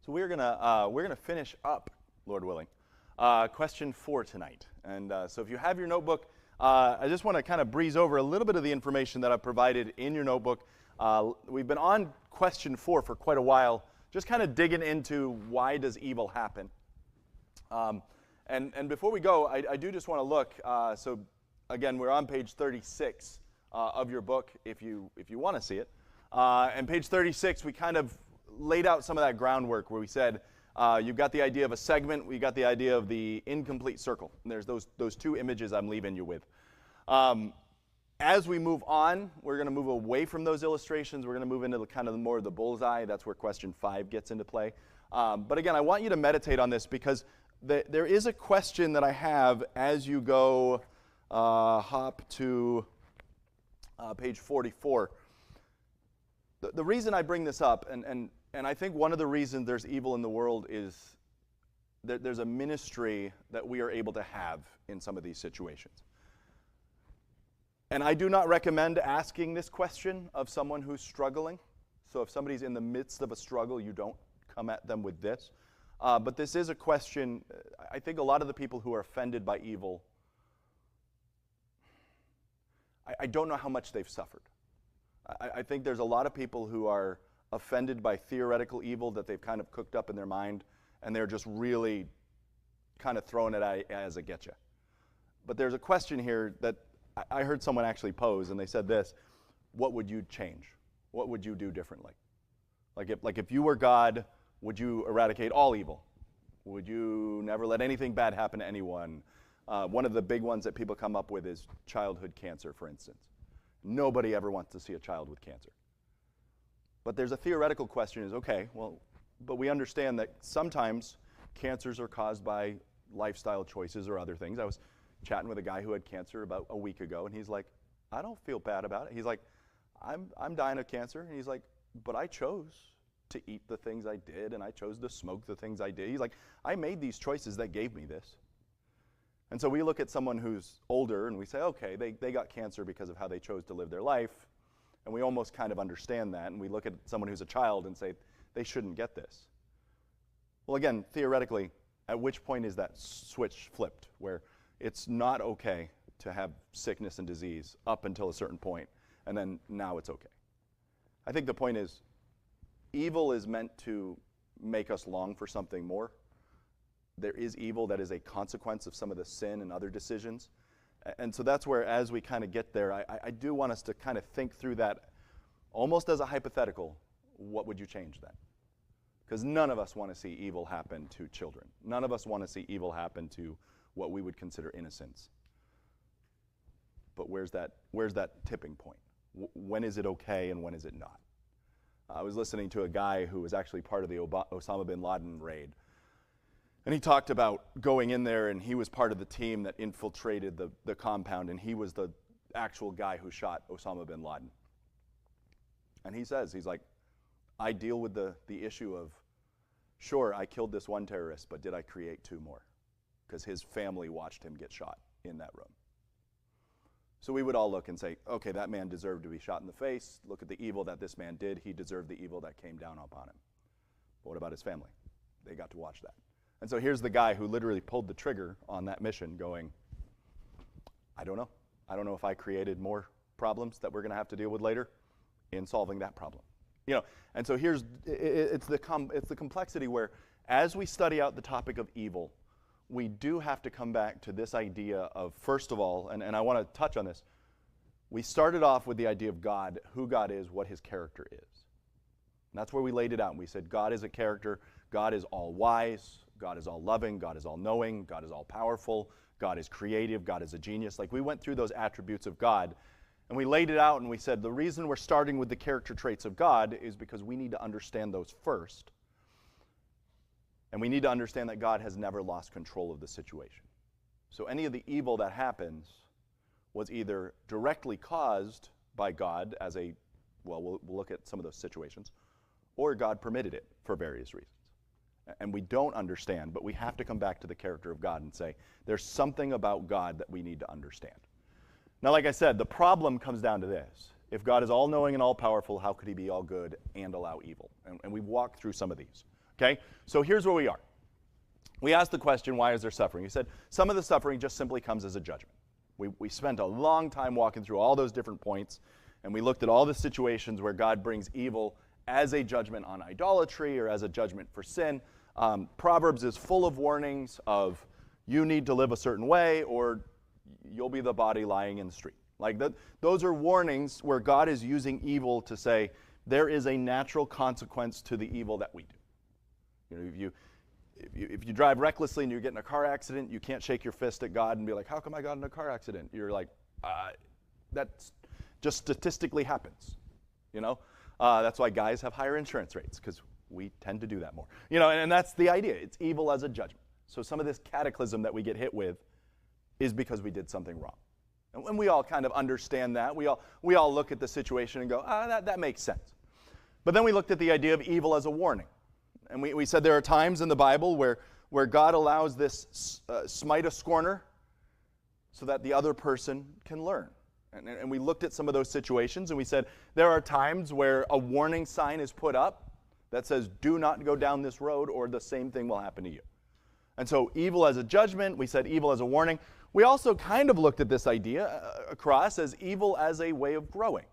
So we're gonna finish up, Lord willing, question 4 tonight. And so if you have your notebook, I just want to kind of breeze over a little bit of the information that I've provided in your notebook. We've been on question 4 for quite a while, just kind of digging into why does evil happen. And before we go, I do just want to look. So again, we're on page 36 of your book, if you want to see it. And page 36, we kind of laid out some of that groundwork where we said, you've got the idea of a segment, we got the idea of the incomplete circle. And there's those two images I'm leaving you with. As we move on, we're going to move away from those illustrations. We're going to move into kind of more of the bullseye. That's where question 5 gets into play. But again, I want you to meditate on this because there is a question that I have as you go hop to page 44. The reason I bring this up, and I think one of the reasons there's evil in the world is that there's a ministry that we are able to have in some of these situations. And I do not recommend asking this question of someone who's struggling. So if somebody's in the midst of a struggle, you don't come at them with this. But this is a question, I think a lot of the people who are offended by evil, I don't know how much they've suffered. I think there's a lot of people who are offended by theoretical evil that they've kind of cooked up in their mind, and they're just really kind of throwing it at as a getcha. But there's a question here that I heard someone actually pose, and they said this: what would you change? What would you do differently? Like if you were God, would you eradicate all evil? Would you never let anything bad happen to anyone? One of the big ones that people come up with is childhood cancer, for instance. Nobody ever wants to see a child with cancer. But there's a theoretical question is, okay, well, but we understand that sometimes cancers are caused by lifestyle choices or other things. I was chatting with a guy who had cancer about a week ago, and he's like, I don't feel bad about it. He's like, I'm dying of cancer. And he's like, but I chose to eat the things I did, and I chose to smoke the things I did. He's like, I made these choices that gave me this. And so we look at someone who's older, and we say, okay, they got cancer because of how they chose to live their life. And we almost kind of understand that. And we look at someone who's a child and say, they shouldn't get this. Well, again, theoretically, at which point is that switch flipped, where it's not okay to have sickness and disease up until a certain point, and then now it's okay? I think the point is, evil is meant to make us long for something more. There is evil that is a consequence of some of the sin and other decisions. And so that's where, as we kind of get there, I do want us to kind of think through that almost as a hypothetical. What would you change then? Because none of us want to see evil happen to children. None of us want to see evil happen to what we would consider innocence. But where's that tipping point? When is it okay and when is it not? I was listening to a guy who was actually part of the Osama bin Laden raid. And he talked about going in there, and he was part of the team that infiltrated the compound, and he was the actual guy who shot Osama bin Laden. And he says, he's like, I deal with the issue of, sure, I killed this one terrorist, but did I create 2 more? Because his family watched him get shot in that room. So we would all look and say, okay, that man deserved to be shot in the face. Look at the evil that this man did. He deserved the evil that came down upon him. But what about his family? They got to watch that. And so here's the guy who literally pulled the trigger on that mission going, I don't know. I don't know if I created more problems that we're going to have to deal with later in solving that problem. And so here's, it's the complexity where as we study out the topic of evil, we do have to come back to this idea of, first of all, and I want to touch on this, we started off with the idea of God, who God is, what his character is. And that's where we laid it out. And we said God is a character, God is all wise, God is all loving, God is all knowing, God is all powerful, God is creative, God is a genius. Like we went through those attributes of God, and we laid it out and we said the reason we're starting with the character traits of God is because we need to understand those first. And we need to understand that God has never lost control of the situation. So any of the evil that happens was either directly caused by God as we'll look at some of those situations, or God permitted it for various reasons. And we don't understand, but we have to come back to the character of God and say, there's something about God that we need to understand. Now, like I said, the problem comes down to this. If God is all-knowing and all-powerful, how could he be all good and allow evil? And we walked through some of these. Okay? So here's where we are. We asked the question, why is there suffering? He said, some of the suffering just simply comes as a judgment. We spent a long time walking through all those different points, and we looked at all the situations where God brings evil as a judgment on idolatry or as a judgment for sin. Proverbs is full of warnings of you need to live a certain way or you'll be the body lying in the street. Like those are warnings where God is using evil to say there is a natural consequence to the evil that we do. You know, if you drive recklessly and you get in a car accident, you can't shake your fist at God and be like, how come I got in a car accident? You're like, that just statistically happens, you know? That's why guys have higher insurance rates, because we tend to do that more. You know, and that's the idea. It's evil as a judgment. So some of this cataclysm that we get hit with is because we did something wrong. And when we all kind of understand that, we all look at the situation and go, that makes sense. But then we looked at the idea of evil as a warning. And we said there are times in the Bible where God allows this smite a scorner so that the other person can learn. And we looked at some of those situations and we said there are times where a warning sign is put up that says do not go down this road or the same thing will happen to you. And so evil as a judgment, we said evil as a warning. We also kind of looked at this idea across as evil as a way of growing.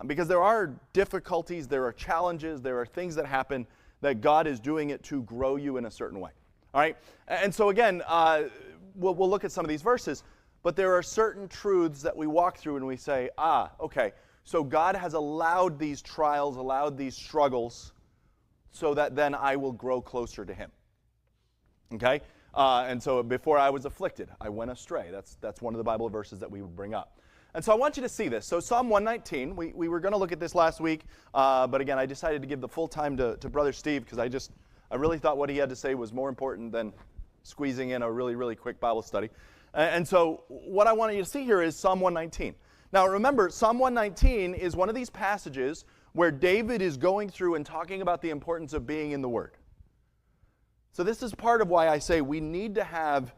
Because there are difficulties, there are challenges, there are things that happen that God is doing it to grow you in a certain way. All right? And so again, we'll look at some of these verses, but there are certain truths that we walk through and we say, okay, so God has allowed these trials, allowed these struggles, so that then I will grow closer to Him. Okay? And so before I was afflicted, I went astray. That's one of the Bible verses that we would bring up. And so I want you to see this. So Psalm 119, we were going to look at this last week, but again, I decided to give the full time to Brother Steve because I really thought what he had to say was more important than squeezing in a really, really quick Bible study. And so what I want you to see here is Psalm 119. Now remember, Psalm 119 is one of these passages where David is going through and talking about the importance of being in the Word. So this is part of why I say we need to have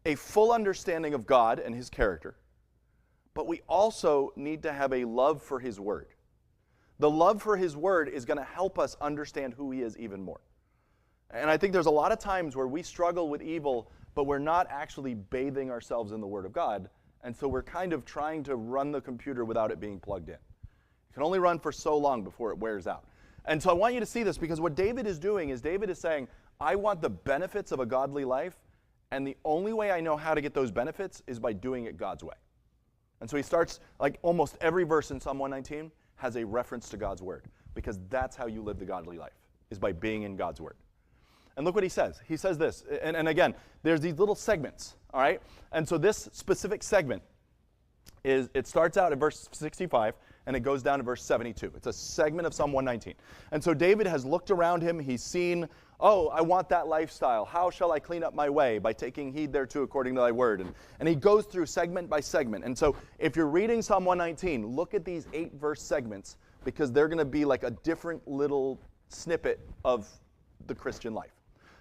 a full understanding of God and His character. But we also need to have a love for His Word. The love for His Word is going to help us understand who He is even more. And I think there's a lot of times where we struggle with evil, but we're not actually bathing ourselves in the Word of God. And so we're kind of trying to run the computer without it being plugged in. It can only run for so long before it wears out. And so I want you to see this because what David is doing is David is saying, I want the benefits of a godly life, and the only way I know how to get those benefits is by doing it God's way. And so he starts, like almost every verse in Psalm 119 has a reference to God's Word, because that's how you live the godly life, is by being in God's Word. And look what he says. He says this, and again, there's these little segments, all right? And so this specific segment it starts out at verse 65, and it goes down to verse 72. It's a segment of Psalm 119. And so David has looked around him. He's seen, I want that lifestyle. How shall I clean up my way? By taking heed thereto according to thy word. And he goes through segment by segment. And so if you're reading Psalm 119, look at these 8-verse segments, because they're going to be like a different little snippet of the Christian life.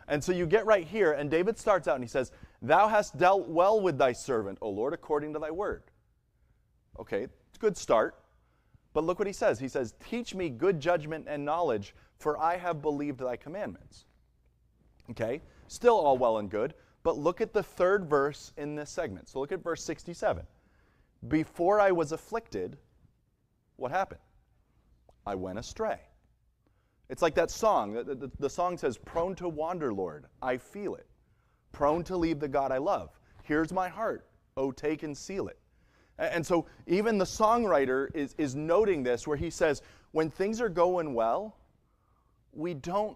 And so you get right here, and David starts out and he says, Thou hast dealt well with thy servant, O Lord, according to thy word. Okay, it's a good start. But look what he says. He says, Teach me good judgment and knowledge, for I have believed thy commandments. Okay, still all well and good. But look at the third verse in this segment. So look at verse 67. Before I was afflicted, what happened? I went astray. It's like that song. The song says, Prone to wander, Lord, I feel it. Prone to leave the God I love. Here's my heart. Oh, take and seal it. And so even the songwriter is noting this, where he says, when things are going well, we don't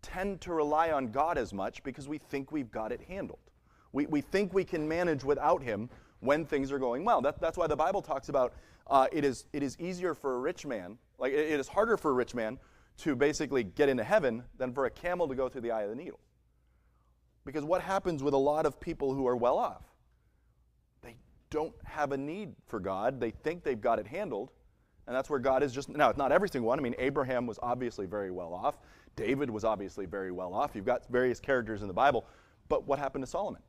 tend to rely on God as much because we think we've got it handled. We think we can manage without Him when things are going well. That's why the Bible talks about it is easier for a rich man, like it is harder for a rich man to basically get into heaven than for a camel to go through the eye of the needle. Because what happens with a lot of people who are well off? They don't have a need for God. They think they've got it handled. And that's where God is just, now it's not every single one. I mean, Abraham was obviously very well off. David was obviously very well off. You've got various characters in the Bible. But what happened to Solomon?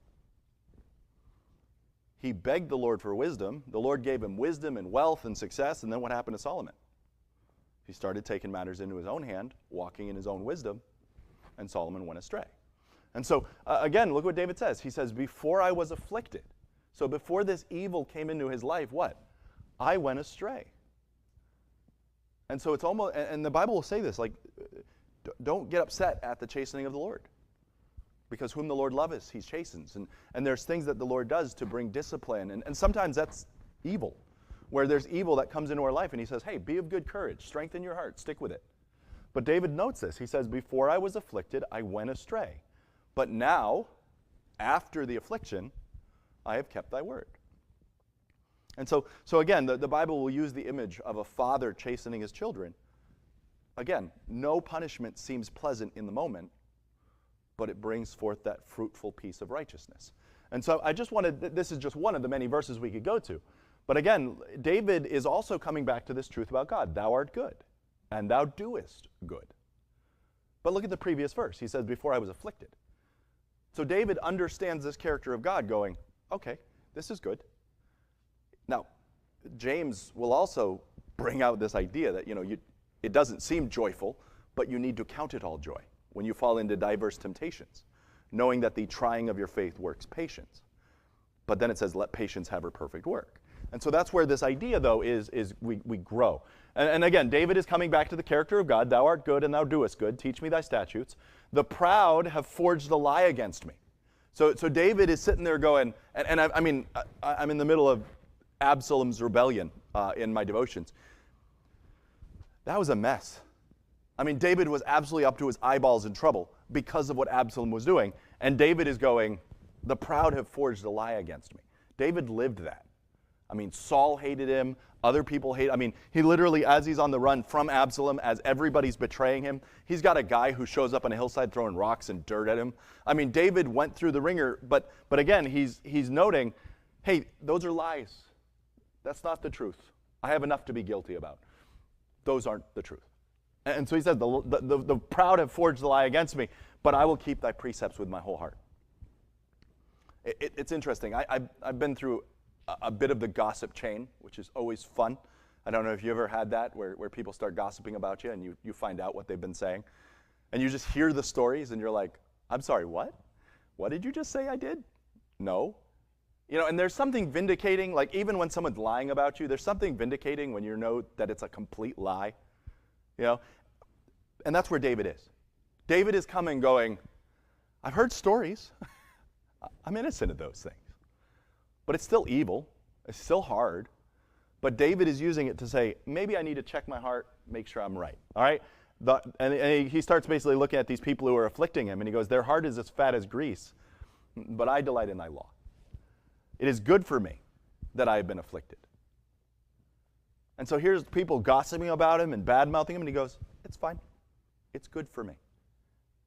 He begged the Lord for wisdom. The Lord gave him wisdom and wealth and success. And then what happened to Solomon? He started taking matters into his own hand, walking in his own wisdom, and Solomon went astray. And so, again, look what David says. He says, before I was afflicted. So before this evil came into his life, what? I went astray. And so it's almost, and the Bible will say this, like, don't get upset at the chastening of the Lord. Because whom the Lord loveth, he chastens. And there's things that the Lord does to bring discipline. And sometimes that's evil, where there's evil that comes into our life. And he says, hey, be of good courage. Strengthen your heart. Stick with it. But David notes this. He says, before I was afflicted, I went astray. But now, after the affliction, I have kept thy word. And so again, the Bible will use the image of a father chastening his children. Again, no punishment seems pleasant in the moment, but it brings forth that fruitful piece of righteousness. And so I just wanted, this is just one of the many verses we could go to. But again, David is also coming back to this truth about God. Thou art good, and thou doest good. But look at the previous verse. He says, before I was afflicted. So David understands this character of God going, okay, this is good. Now, James will also bring out this idea that, it doesn't seem joyful, but you need to count it all joy when you fall into diverse temptations, knowing that the trying of your faith works patience. But then it says, let patience have her perfect work. And so that's where this idea, though, is we grow. And again, David is coming back to the character of God. Thou art good and thou doest good. Teach me thy statutes. The proud have forged a lie against me. So David is sitting there going, and I'm in the middle of Absalom's rebellion in my devotions. That was a mess. I mean, David was absolutely up to his eyeballs in trouble because of what Absalom was doing. And David is going, the proud have forged a lie against me. David lived that. I mean, Saul hated him. Other people hate. I mean, he literally, as he's on the run from Absalom, as everybody's betraying him, he's got a guy who shows up on a hillside throwing rocks and dirt at him. I mean, David went through the ringer, but again, he's noting, hey, those are lies. That's not the truth. I have enough to be guilty about. Those aren't the truth. And so he says, the proud have forged the lie against me, but I will keep thy precepts with my whole heart. It's interesting. I've been through a bit of the gossip chain, which is always fun. I don't know if you ever had that, where people start gossiping about you and you find out what they've been saying. And you just hear the stories and you're like, I'm sorry, what? What did you just say I did? No. And there's something vindicating, like even when someone's lying about you, there's something vindicating when you know that it's a complete lie. And that's where David is. David is coming going, I've heard stories. I'm innocent of those things. But it's still evil. It's still hard. But David is using it to say, maybe I need to check my heart, make sure I'm right. All right? And he starts basically looking at these people who are afflicting him, and he goes, their heart is as fat as grease, but I delight in thy law. It is good for me that I have been afflicted. And so here's people gossiping about him and bad-mouthing him, and he goes, it's fine. It's good for me.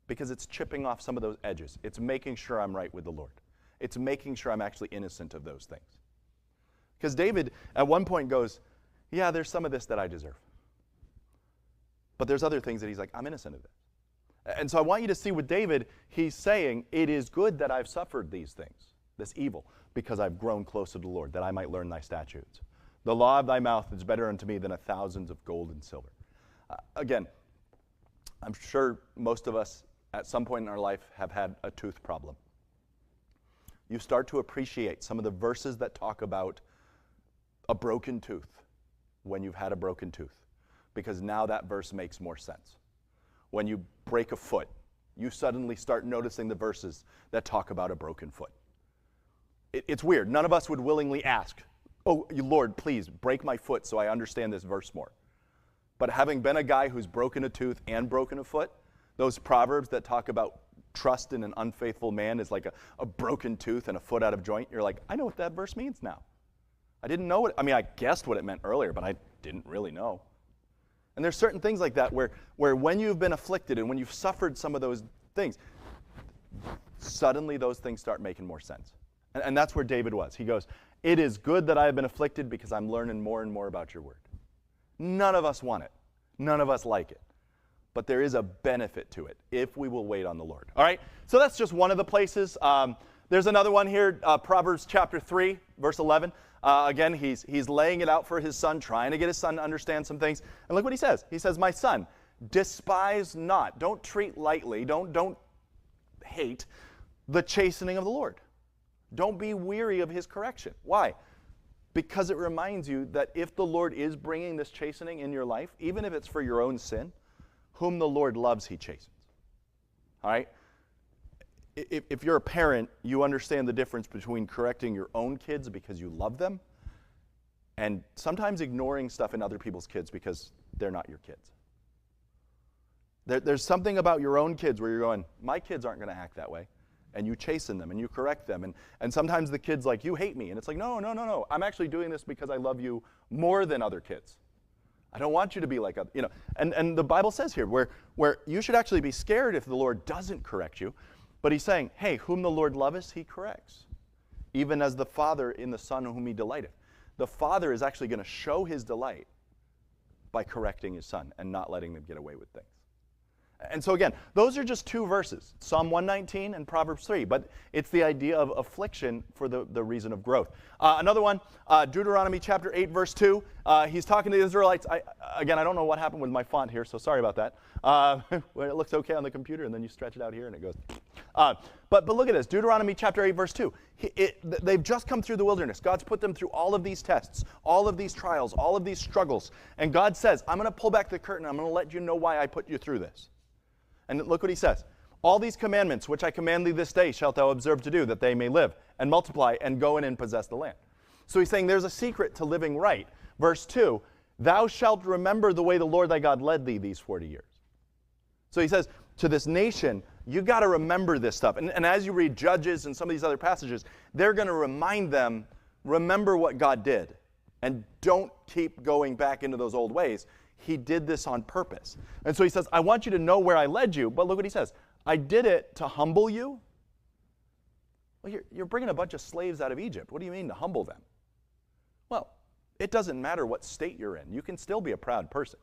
Because it's chipping off some of those edges. It's making sure I'm right with the Lord. It's making sure I'm actually innocent of those things. Because David at one point goes, yeah, there's some of this that I deserve. But there's other things that he's like, I'm innocent of this. And so I want you to see with David, he's saying, it is good that I've suffered these things, this evil, because I've grown closer to the Lord, that I might learn thy statutes. The law of thy mouth is better unto me than 1,000 of gold and silver. Again, I'm sure most of us at some point in our life have had a tooth problem. You start to appreciate some of the verses that talk about a broken tooth when you've had a broken tooth, because now that verse makes more sense. When you break a foot, you suddenly start noticing the verses that talk about a broken foot. It's weird. None of us would willingly ask, oh, Lord, please break my foot so I understand this verse more. But having been a guy who's broken a tooth and broken a foot, those proverbs that talk about trust in an unfaithful man is like a broken tooth and a foot out of joint, you're like, I know what that verse means now. I didn't know I guessed what it meant earlier, but I didn't really know. And there's certain things like that where when you've been afflicted and when you've suffered some of those things, suddenly those things start making more sense. And that's where David was. He goes, it is good that I have been afflicted because I'm learning more and more about your word. None of us want it. None of us like it. But there is a benefit to it if we will wait on the Lord. All right? So that's just one of the places. There's another one here, Proverbs chapter 3, verse 11. Again, he's laying it out for his son, trying to get his son to understand some things. And look what he says. He says, my son, despise not. Don't treat lightly. Don't hate the chastening of the Lord. Don't be weary of his correction. Why? Because it reminds you that if the Lord is bringing this chastening in your life, even if it's for your own sin, whom the Lord loves, he chastens. All right? If you're a parent, you understand the difference between correcting your own kids because you love them and sometimes ignoring stuff in other people's kids because they're not your kids. There's something about your own kids where you're going, my kids aren't going to act that way. And you chasten them and you correct them. And sometimes the kid's like, you hate me. And it's like, no. I'm actually doing this because I love you more than other kids. I don't want you to be like, and the Bible says here where you should actually be scared if the Lord doesn't correct you. But he's saying, hey, whom the Lord loveth, he corrects. Even as the Father in the Son whom he delighteth. The Father is actually going to show his delight by correcting his Son and not letting them get away with things. And so again, those are just two verses, Psalm 119 and Proverbs 3, but it's the idea of affliction for the reason of growth. Another one, Deuteronomy chapter 8, verse 2. He's talking to the Israelites. I don't know what happened with my font here, so sorry about that. It looks okay on the computer, and then you stretch it out here, and it goes. But look at this, Deuteronomy chapter 8, verse 2. They've just come through the wilderness. God's put them through all of these tests, all of these trials, all of these struggles. And God says, I'm going to pull back the curtain. I'm going to let you know why I put you through this. And look what he says. All these commandments which I command thee this day shalt thou observe to do, that they may live and multiply and go in and possess the land. So he's saying there's a secret to living right. Verse 2, thou shalt remember the way the Lord thy God led thee these 40 years. So he says, to this nation, you got to remember this stuff. And as you read Judges and some of these other passages, they're going to remind them, remember what God did. And don't keep going back into those old ways. He did this on purpose. And so he says, I want you to know where I led you. But look what he says. I did it to humble you. Well, you're bringing a bunch of slaves out of Egypt. What do you mean to humble them? Well, it doesn't matter what state you're in. You can still be a proud person.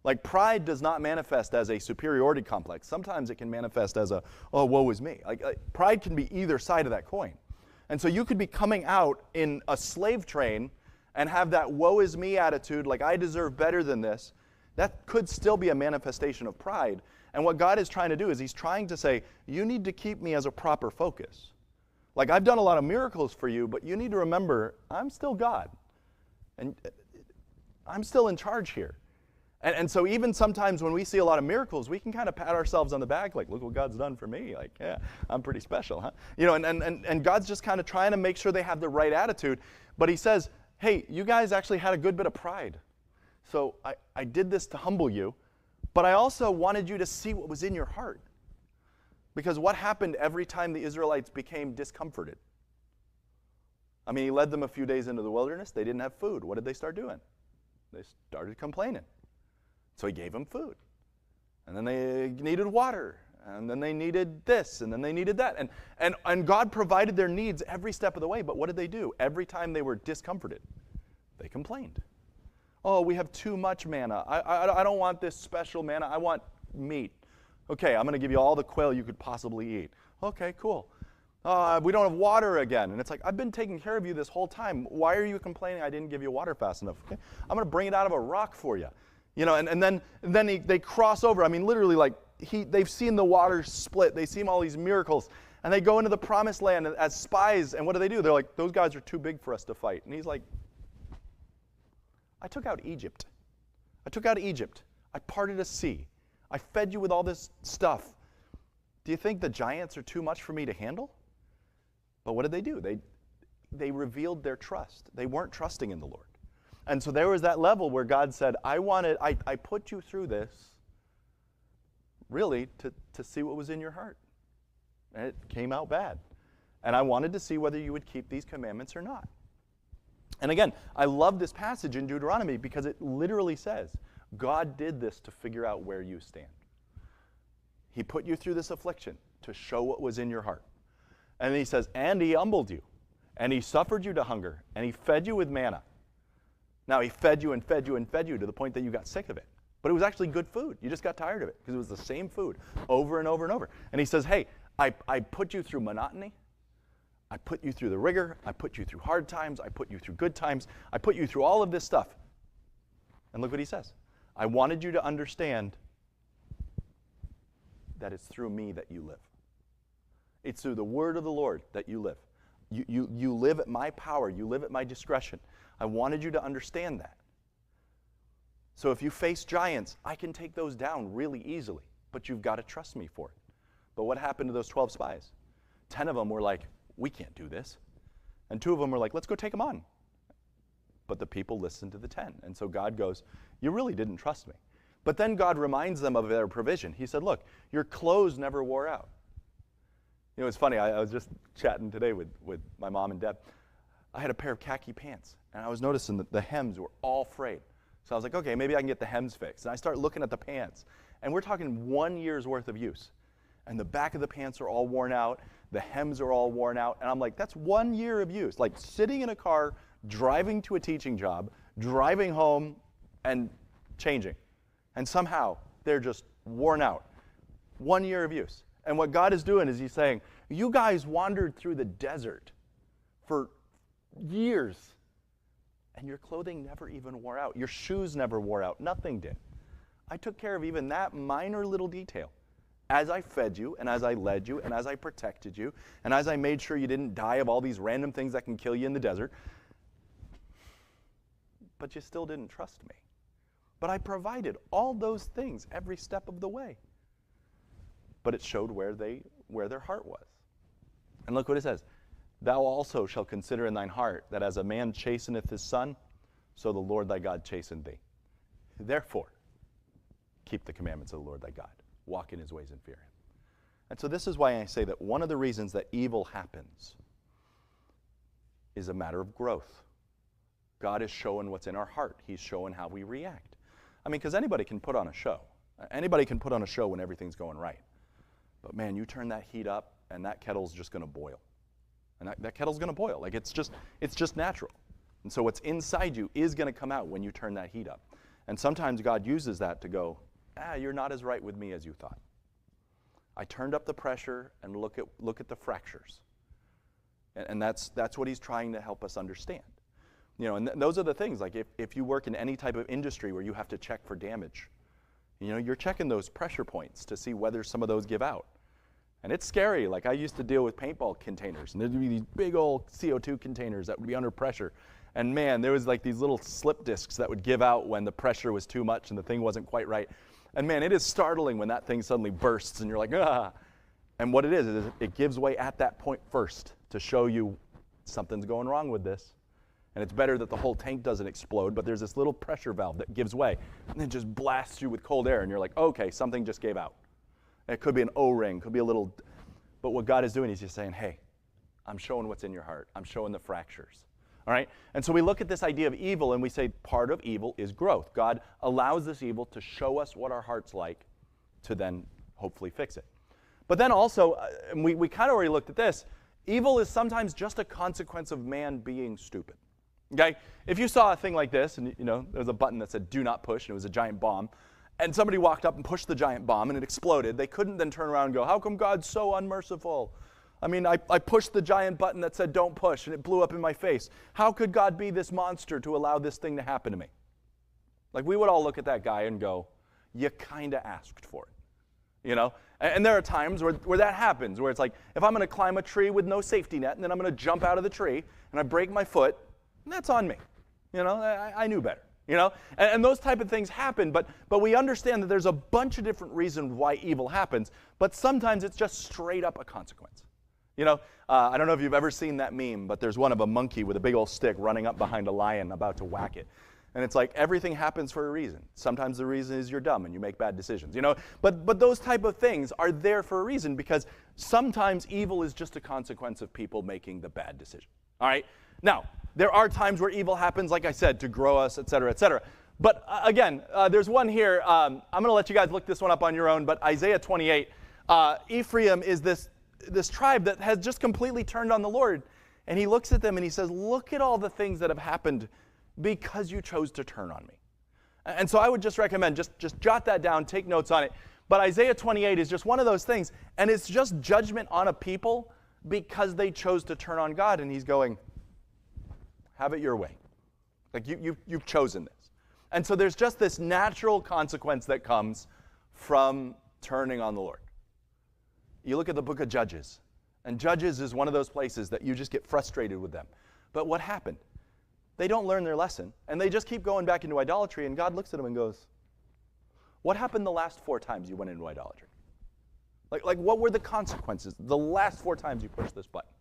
Like pride does not manifest as a superiority complex. Sometimes it can manifest as a, oh, woe is me. Like pride can be either side of that coin. And so you could be coming out in a slave train and have that woe is me attitude, like I deserve better than this. That could still be a manifestation of pride. And what God is trying to do is he's trying to say, you need to keep me as a proper focus. Like I've done a lot of miracles for you, but you need to remember I'm still God. And I'm still in charge here. And so even sometimes when we see a lot of miracles, we can kind of pat ourselves on the back, like, look what God's done for me. Like, yeah, I'm pretty special, huh? And God's just kind of trying to make sure they have the right attitude. But he says, hey, you guys actually had a good bit of pride. So I did this to humble you, but I also wanted you to see what was in your heart. Because what happened every time the Israelites became discomforted? I mean, he led them a few days into the wilderness. They didn't have food. What did they start doing? They started complaining. So he gave them food. And then they needed water. And then they needed this. And then they needed that. And God provided their needs every step of the way. But what did they do? Every time they were discomforted, they complained. Oh, we have too much manna. I don't want this special manna. I want meat. Okay, I'm going to give you all the quail you could possibly eat. Okay, cool. We don't have water again. And it's like, I've been taking care of you this whole time. Why are you complaining I didn't give you water fast enough? Okay, I'm going to bring it out of a rock for you. You know, and then they cross over. I mean, literally, like, they've seen the waters split. They see all these miracles. And they go into the promised land as spies. And what do? They're like, those guys are too big for us to fight. And he's like, I took out Egypt. I took out Egypt. I parted a sea. I fed you with all this stuff. Do you think the giants are too much for me to handle? But what did they do? They revealed their trust. They weren't trusting in the Lord. And so there was that level where God said, I put you through this really to see what was in your heart. And it came out bad. And I wanted to see whether you would keep these commandments or not. And again, I love this passage in Deuteronomy because it literally says, God did this to figure out where you stand. He put you through this affliction to show what was in your heart. And he says, and he humbled you, and he suffered you to hunger, and he fed you with manna. Now, he fed you and fed you and fed you to the point that you got sick of it. But it was actually good food. You just got tired of it because it was the same food over and over and over. And he says, hey, I put you through monotony. I put you through the rigor. I put you through hard times. I put you through good times. I put you through all of this stuff. And look what he says. I wanted you to understand that it's through me that you live. It's through the word of the Lord that you live. You live at my power. You live at my discretion. I wanted you to understand that. So if you face giants, I can take those down really easily, but you've got to trust me for it. But what happened to those 12 spies? 10 of them were like, we can't do this. And 2 of them were like, let's go take them on. But the people listened to the 10. And so God goes, you really didn't trust me. But then God reminds them of their provision. He said, look, your clothes never wore out. You know, it's funny. I was just chatting today with my mom and Deb. I had a pair of khaki pants, and I was noticing that the hems were all frayed. So I was like, okay, maybe I can get the hems fixed. And I start looking at the pants, and we're talking 1 year's worth of use. And the back of the pants are all worn out. The hems are all worn out. And I'm like, that's 1 year of use. Like sitting in a car, driving to a teaching job, driving home, and changing. And somehow they're just worn out. 1 year of use. And what God is doing is he's saying, you guys wandered through the desert for years, and your clothing never even wore out. Your shoes never wore out. Nothing did. I took care of even that minor little detail. As I fed you, and as I led you, and as I protected you, and as I made sure you didn't die of all these random things that can kill you in the desert. But you still didn't trust me. But I provided all those things every step of the way. But it showed where their heart was. And look what it says. Thou also shalt consider in thine heart that as a man chasteneth his son, so the Lord thy God chastened thee. Therefore, keep the commandments of the Lord thy God. Walk in his ways and fear him. And so this is why I say that one of the reasons that evil happens is a matter of growth. God is showing what's in our heart. He's showing how we react. I mean, because anybody can put on a show. Anybody can put on a show when everything's going right. But man, you turn that heat up, and that kettle's just going to boil. And that kettle's going to boil. Like it's just natural. And so what's inside you is going to come out when you turn that heat up. And sometimes God uses that to go, you're not as right with me as you thought. I turned up the pressure, and look at the fractures. And that's what he's trying to help us understand. You know, and those are the things, like if you work in any type of industry where you have to check for damage, you know, you're checking those pressure points to see whether some of those give out. And it's scary. Like I used to deal with paintball containers, and there'd be these big old CO2 containers that would be under pressure. And man, there was like these little slip discs that would give out when the pressure was too much and the thing wasn't quite right. And man, it is startling when that thing suddenly bursts and you're like, ah. And what it is it gives way at that point first to show you something's going wrong with this. And it's better that the whole tank doesn't explode, but there's this little pressure valve that gives way and then just blasts you with cold air. And you're like, okay, something just gave out. It could be an O-ring, could be a little, but what God is doing, he's just saying, hey, I'm showing what's in your heart. I'm showing the fractures. All right? And so we look at this idea of evil and we say part of evil is growth. God allows this evil to show us what our heart's like to then hopefully fix it. But then also, and we kind of already looked at this, evil is sometimes just a consequence of man being stupid. Okay? If you saw a thing like this, and you know, there was a button that said do not push, and it was a giant bomb, and somebody walked up and pushed the giant bomb and it exploded, they couldn't then turn around and go, how come God's so unmerciful? I mean, I pushed the giant button that said don't push and it blew up in my face. How could God be this monster to allow this thing to happen to me? Like we would all look at that guy and go, you kind of asked for it. You know? And there are times where that happens, where it's like, if I'm going to climb a tree with no safety net and then I'm going to jump out of the tree and I break my foot, that's on me. You know, I knew better. You know, and those type of things happen, but we understand that there's a bunch of different reasons why evil happens, but sometimes it's just straight up a consequence. You know, I don't know if you've ever seen that meme, but there's one of a monkey with a big old stick running up behind a lion about to whack it. And it's like everything happens for a reason. Sometimes the reason is you're dumb and you make bad decisions, you know, but those type of things are there for a reason because sometimes evil is just a consequence of people making the bad decision. All right? Now, there are times where evil happens, like I said, to grow us, et cetera, et cetera. But again, there's one here. I'm going to let you guys look this one up on your own, but Isaiah 28, Ephraim is this tribe that has just completely turned on the Lord. And he looks at them and he says, look at all the things that have happened because you chose to turn on me. And so I would just recommend, just jot that down, take notes on it. But Isaiah 28 is just one of those things, and it's just judgment on a people because they chose to turn on God. And he's going, have it your way. Like you've chosen this. And so there's just this natural consequence that comes from turning on the Lord. You look at the book of Judges, and Judges is one of those places that you just get frustrated with them. But what happened? They don't learn their lesson, and they just keep going back into idolatry, and God looks at them and goes, what happened the last 4 times you went into idolatry? Like what were the consequences the last 4 times you pushed this button?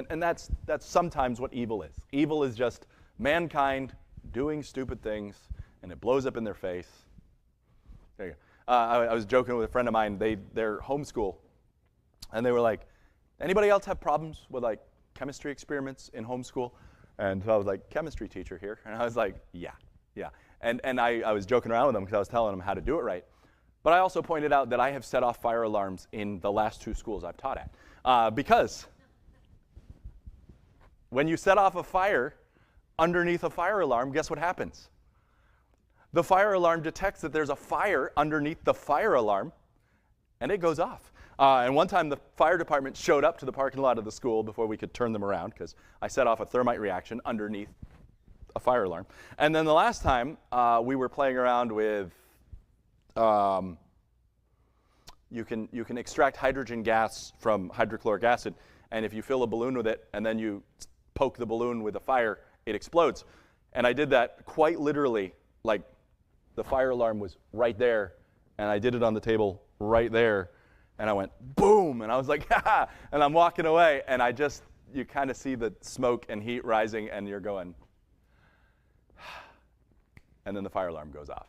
And that's sometimes what evil is. Evil is just mankind doing stupid things, and it blows up in their face. There you go. I was joking with a friend of mine. They're homeschool, and they were like, anybody else have problems with like chemistry experiments in homeschool? And so I was like, chemistry teacher here. And I was like, yeah. And I was joking around with them because I was telling them how to do it right. But I also pointed out that I have set off fire alarms in the last 2 schools I've taught at. Because when you set off a fire underneath a fire alarm, guess what happens? The fire alarm detects that there's a fire underneath the fire alarm, and it goes off. And one time the fire department showed up to the parking lot of the school before we could turn them around because I set off a thermite reaction underneath a fire alarm. And then the last time we were playing around with you can extract hydrogen gas from hydrochloric acid, and if you fill a balloon with it and then you poke the balloon with a fire, it explodes. And I did that quite literally, like the fire alarm was right there, and I did it on the table right there, and I went boom, and I was like, ha, and I'm walking away, and you kind of see the smoke and heat rising, and you're going, and then the fire alarm goes off.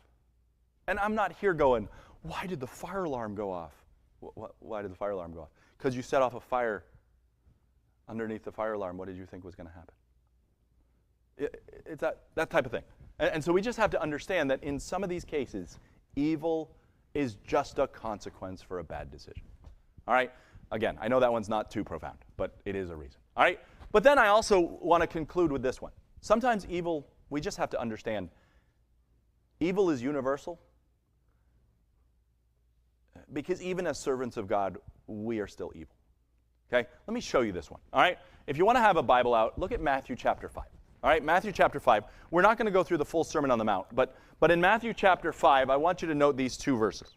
And I'm not here going, why did the fire alarm go off? Why did the fire alarm go off? Because you set off a fire underneath the fire alarm. What did you think was going to happen? It's that type of thing. And so we just have to understand that in some of these cases, evil is just a consequence for a bad decision. All right? Again, I know that one's not too profound, but it is a reason. All right? But then I also want to conclude with this one. Sometimes evil, we just have to understand, evil is universal. Because even as servants of God, we are still evil. Okay? Let me show you this one. All right? If you want to have a Bible out, look at Matthew chapter 5. All right? Matthew chapter 5. We're not going to go through the full Sermon on the Mount, but in Matthew chapter 5, I want you to note these 2 verses.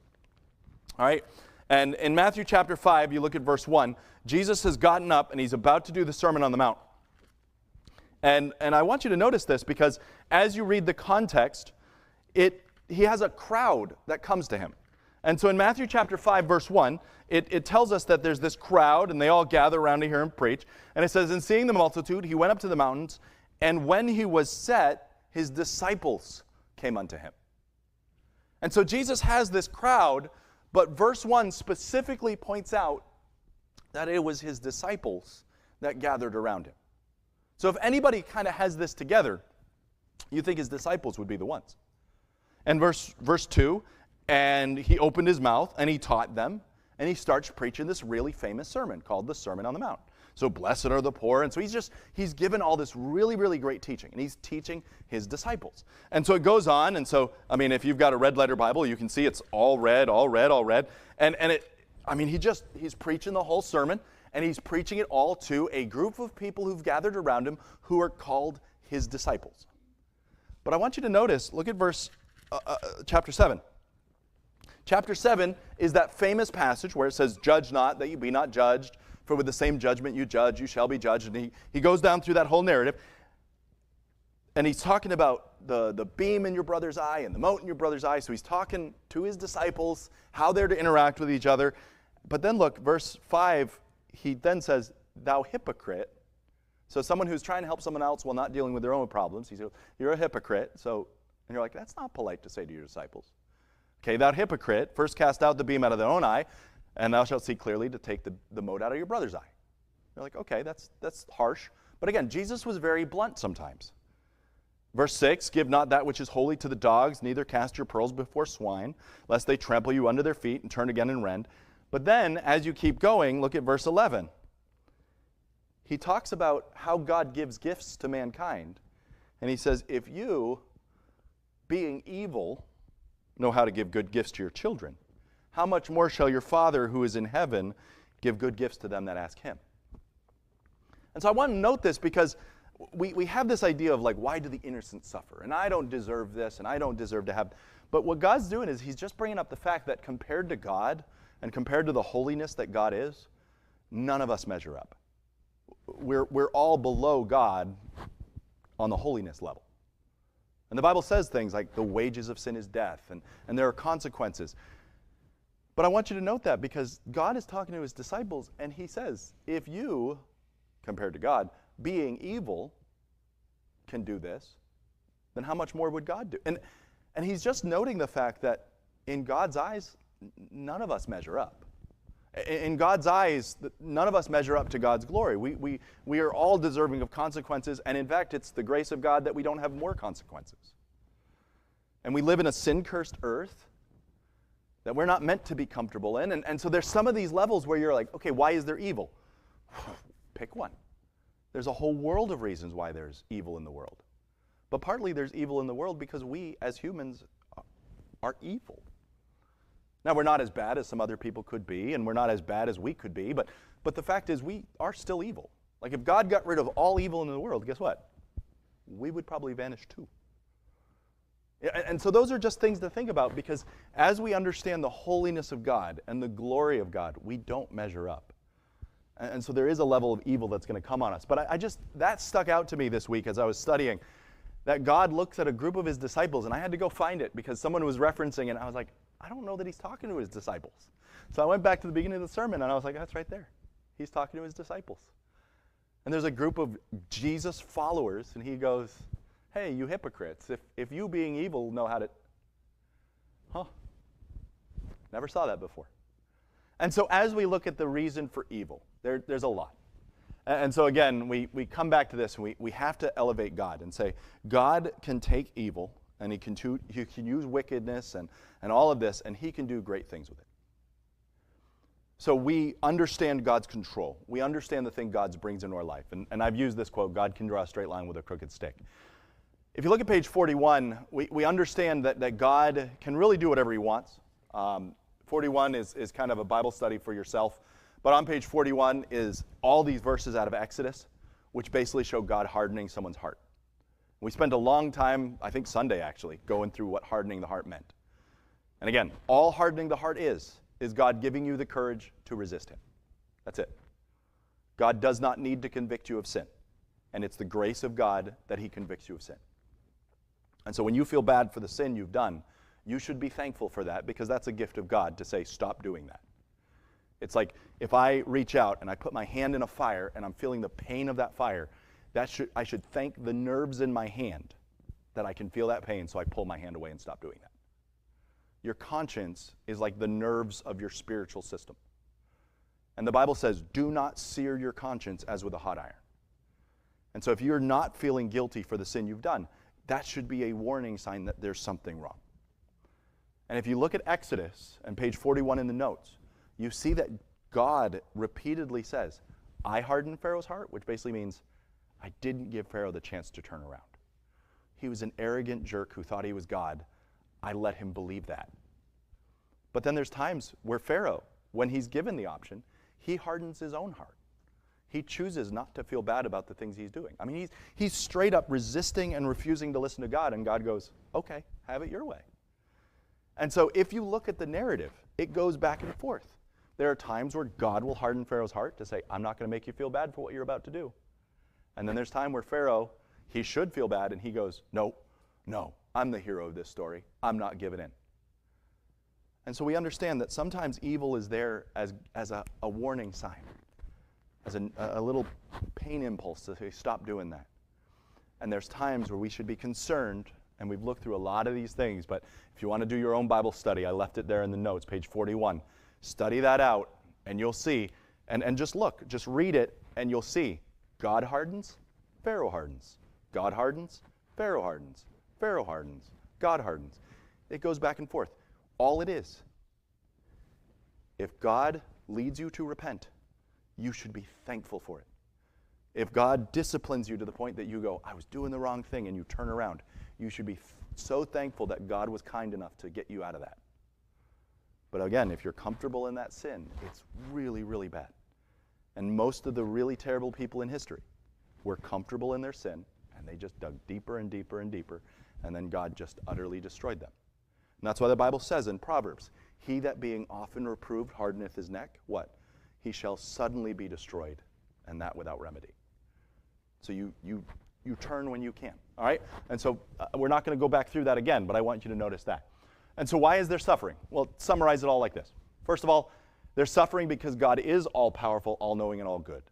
All right? And in Matthew chapter 5, you look at verse 1. Jesus has gotten up and he's about to do the Sermon on the Mount. And I want you to notice this because as you read the context, he has a crowd that comes to him. And so in Matthew chapter 5, verse 1, it tells us that there's this crowd, and they all gather around to hear him preach. And it says, and seeing the multitude, he went up to the mountains, and when he was set, his disciples came unto him. And so Jesus has this crowd, but verse 1 specifically points out that it was his disciples that gathered around him. So if anybody kind of has this together, you think his disciples would be the ones. And verse 2, and he opened his mouth, and he taught them, and he starts preaching this really famous sermon called the Sermon on the Mount. So blessed are the poor. And so he's given all this really, really great teaching, and he's teaching his disciples. And so it goes on, and so, I mean, if you've got a red letter Bible, you can see it's all red, all red, all red. And he's preaching the whole sermon, and he's preaching it all to a group of people who've gathered around him who are called his disciples. But I want you to notice, look at chapter 7. Chapter 7 is that famous passage where it says, judge not, that you be not judged, for with the same judgment you judge, you shall be judged. And he goes down through that whole narrative, and he's talking about the beam in your brother's eye and the mote in your brother's eye. So he's talking to his disciples, how they're to interact with each other. But then look, verse 5, he then says, thou hypocrite. So someone who's trying to help someone else while not dealing with their own problems, he says, you're a hypocrite. And you're like, that's not polite to say to your disciples. Okay, thou hypocrite, first cast out the beam out of their own eye, and thou shalt see clearly to take the mote out of your brother's eye. You're like, okay, that's harsh. But again, Jesus was very blunt sometimes. Verse 6, give not that which is holy to the dogs, neither cast your pearls before swine, lest they trample you under their feet and turn again and rend. But then, as you keep going, look at verse 11. He talks about how God gives gifts to mankind. And he says, if you, being evil, know how to give good gifts to your children, how much more shall your Father who is in heaven give good gifts to them that ask him? And so I want to note this because we have this idea of like, why do the innocent suffer? And I don't deserve this, and I don't deserve to have. But what God's doing is he's just bringing up the fact that compared to God and compared to the holiness that God is, none of us measure up. We're all below God on the holiness level. And the Bible says things like the wages of sin is death, and there are consequences. But I want you to note that because God is talking to his disciples, and he says, if you, compared to God, being evil, can do this, then how much more would God do? And he's just noting the fact that in God's eyes, none of us measure up. In God's eyes, none of us measure up to God's glory. We are all deserving of consequences, and in fact, it's the grace of God that we don't have more consequences. And we live in a sin-cursed earth that we're not meant to be comfortable in, and so there's some of these levels where you're like, okay, why is there evil? Pick one. There's a whole world of reasons why there's evil in the world. But partly there's evil in the world because we, as humans, are evil. Now, we're not as bad as some other people could be, and we're not as bad as we could be, but the fact is we are still evil. Like if God got rid of all evil in the world, guess what? We would probably vanish too. And so those are just things to think about, because as we understand the holiness of God and the glory of God, we don't measure up. And so there is a level of evil that's going to come on us. But that stuck out to me this week as I was studying, that God looks at a group of his disciples, and I had to go find it because someone was referencing, and I was like, I don't know that he's talking to his disciples. So I went back to the beginning of the sermon, and I was like, that's right there. He's talking to his disciples. And there's a group of Jesus followers, and he goes, hey, you hypocrites, if you being evil know how to... Never saw that before. And so as we look at the reason for evil, there's a lot. And so again, we come back to this, and we have to elevate God and say, God can take evil, and he can use wickedness and all of this, and he can do great things with it. So we understand God's control. We understand the thing God brings into our life. And I've used this quote, God can draw a straight line with a crooked stick. If you look at page 41, we understand that God can really do whatever he wants. 41 is kind of a Bible study for yourself. But on page 41 is all these verses out of Exodus, which basically show God hardening someone's heart. We spent a long time, I think Sunday actually, going through what hardening the heart meant. And again, all hardening the heart is God giving you the courage to resist him. That's it. God does not need to convict you of sin. And it's the grace of God that he convicts you of sin. And so when you feel bad for the sin you've done, you should be thankful for that, because that's a gift of God to say, stop doing that. It's like if I reach out and I put my hand in a fire and I'm feeling the pain of that fire, I should thank the nerves in my hand that I can feel that pain, so I pull my hand away and stop doing that. Your conscience is like the nerves of your spiritual system. And the Bible says, do not sear your conscience as with a hot iron. And so if you're not feeling guilty for the sin you've done, that should be a warning sign that there's something wrong. And if you look at Exodus and page 41 in the notes, you see that God repeatedly says, I hardened Pharaoh's heart, which basically means I didn't give Pharaoh the chance to turn around. He was an arrogant jerk who thought he was God. I let him believe that. But then there's times where Pharaoh, when he's given the option, he hardens his own heart. He chooses not to feel bad about the things he's doing. I mean, he's straight up resisting and refusing to listen to God, and God goes, okay, have it your way. And so if you look at the narrative, it goes back and forth. There are times where God will harden Pharaoh's heart to say, I'm not going to make you feel bad for what you're about to do. And then there's time where Pharaoh, he should feel bad, and he goes, no, I'm the hero of this story. I'm not giving in. And so we understand that sometimes evil is there as a warning sign, as a little pain impulse to say, stop doing that. And there's times where we should be concerned, and we've looked through a lot of these things, but if you want to do your own Bible study, I left it there in the notes, page 41. Study that out, and you'll see, and just look, just read it, and you'll see, God hardens, Pharaoh hardens. God hardens, Pharaoh hardens. Pharaoh hardens, God hardens. It goes back and forth. All it is, if God leads you to repent, you should be thankful for it. If God disciplines you to the point that you go, I was doing the wrong thing, and you turn around, you should be so thankful that God was kind enough to get you out of that. But again, if you're comfortable in that sin, it's really, really bad. And most of the really terrible people in history were comfortable in their sin, and they just dug deeper and deeper and deeper, and then God just utterly destroyed them. And that's why the Bible says in Proverbs, he that being often reproved hardeneth his neck, what? He shall suddenly be destroyed, and that without remedy. So you turn when you can, all right? And so we're not going to go back through that again, but I want you to notice that. And so why is there suffering? Well, summarize it all like this. First of all, there's suffering because God is all-powerful, all-knowing, and all-good.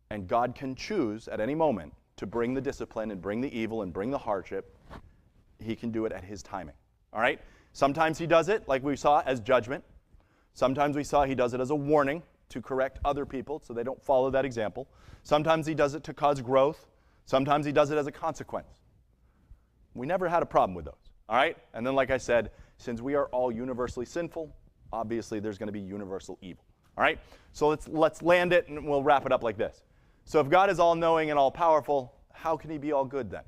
And God can choose at any moment to bring the discipline and bring the evil and bring the hardship. He can do it at his timing, all right? Sometimes he does it, like we saw, as judgment. Sometimes we saw he does it as a warning to correct other people so they don't follow that example. Sometimes he does it to cause growth. Sometimes he does it as a consequence. We never had a problem with those, all right? And then, like I said, since we are all universally sinful, obviously there's going to be universal evil, all right? So let's land it, and we'll wrap it up like this. So if God is all-knowing and all-powerful, how can he be all good then?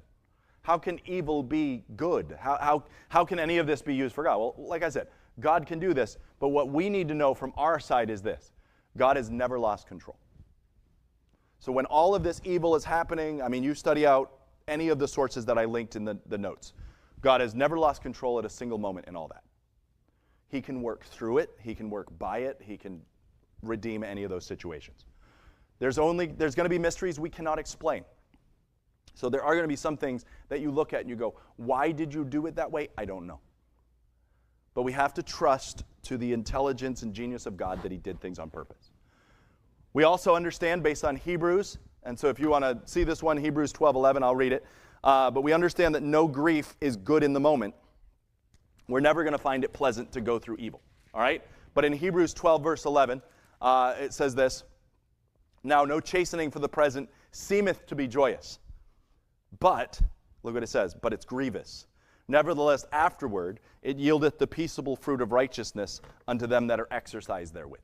How can evil be good? How can any of this be used for God? Well, like I said, God can do this, but what we need to know from our side is this. God has never lost control. So when all of this evil is happening, I mean, you study out any of the sources that I linked in the notes. God has never lost control at a single moment in all that. He can work through it. He can work by it. He can redeem any of those situations. There's going to be mysteries we cannot explain. So there are going to be some things that you look at and you go, why did you do it that way? I don't know. But we have to trust to the intelligence and genius of God that he did things on purpose. We also understand based on Hebrews, and so if you want to see this one, Hebrews 12:11, I'll read it. But we understand that no grief is good in the moment. We're never going to find it pleasant to go through evil, all right? But in Hebrews 12, verse 11, it says this, now no chastening for the present seemeth to be joyous. But, look what it says, but it's grievous. Nevertheless, afterward, it yieldeth the peaceable fruit of righteousness unto them that are exercised therewith.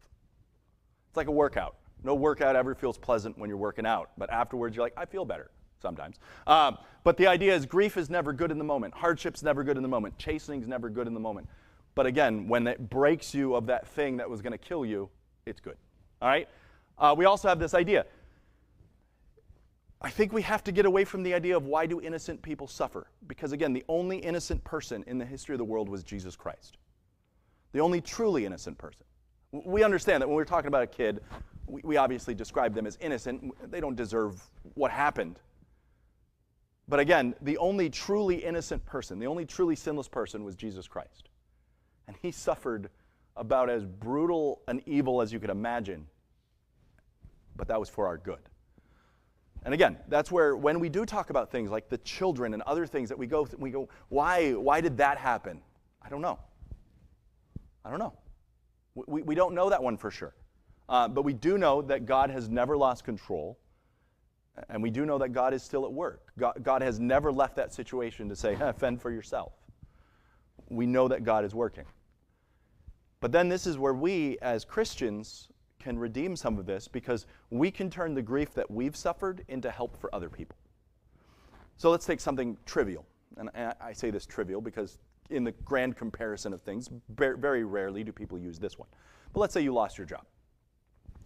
It's like a workout. No workout ever feels pleasant when you're working out, but afterwards you're like, I feel better sometimes. But the idea is grief is never good in the moment. Hardship's never good in the moment. Chastening's never good in the moment. But again, when it breaks you of that thing that was going to kill you, it's good. All right? We also have this idea. I think we have to get away from the idea of why do innocent people suffer? Because again, the only innocent person in the history of the world was Jesus Christ. The only truly innocent person. We understand that when we're talking about a kid, we obviously describe them as innocent. They don't deserve what happened. But again, the only truly innocent person, the only truly sinless person was Jesus Christ. And he suffered about as brutal an evil as you could imagine. But that was for our good. And again, that's where when we do talk about things like the children and other things that we go, why did that happen? I don't know. We don't know that one for sure. But we do know that God has never lost control. And we do know that God is still at work. God has never left that situation to say, fend for yourself. We know that God is working. But then this is where we, as Christians, can redeem some of this because we can turn the grief that we've suffered into help for other people. So let's take something trivial. And I say this trivial because in the grand comparison of things, very rarely do people use this one. But let's say you lost your job.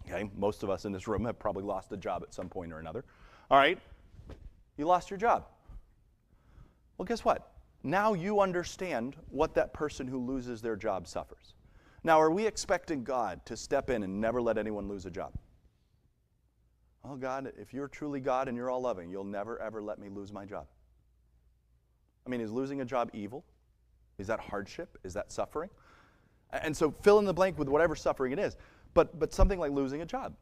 Okay, most of us in this room have probably lost a job at some point or another. All right, you lost your job. Well, guess what? Now you understand what that person who loses their job suffers. Now, are we expecting God to step in and never let anyone lose a job? Oh, God, if you're truly God and you're all loving, you'll never, ever let me lose my job. I mean, is losing a job evil? Is that hardship? Is that suffering? And so fill in the blank with whatever suffering it is. But something like losing a job.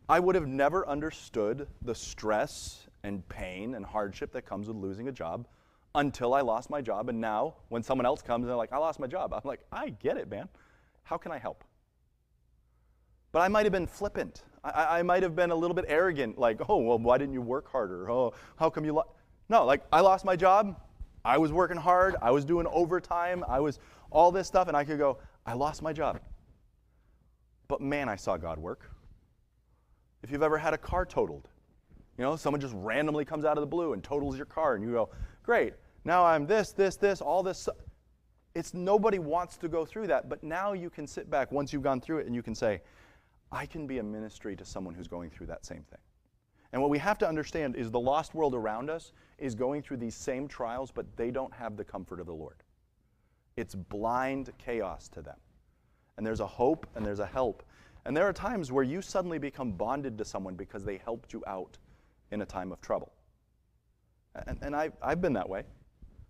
I would have never understood the stress and pain and hardship that comes with losing a job until I lost my job. And now, when someone else comes and they're like, I lost my job, I'm like, I get it, man. How can I help? But I might have been flippant. I might have been a little bit arrogant, like, oh, well, why didn't you work harder? Oh, how come you No, like, I lost my job. I was working hard. I was doing overtime. I was all this stuff. And I could go, I lost my job. But man, I saw God work. If you've ever had a car totaled, someone just randomly comes out of the blue and totals your car, and you go, great, now I'm this, all this. It's nobody wants to go through that, but now you can sit back once you've gone through it and you can say, I can be a ministry to someone who's going through that same thing. And what we have to understand is the lost world around us is going through these same trials, but they don't have the comfort of the Lord. It's blind chaos to them. And there's a hope and there's a help. And there are times where you suddenly become bonded to someone because they helped you out in a time of trouble. And I've been that way.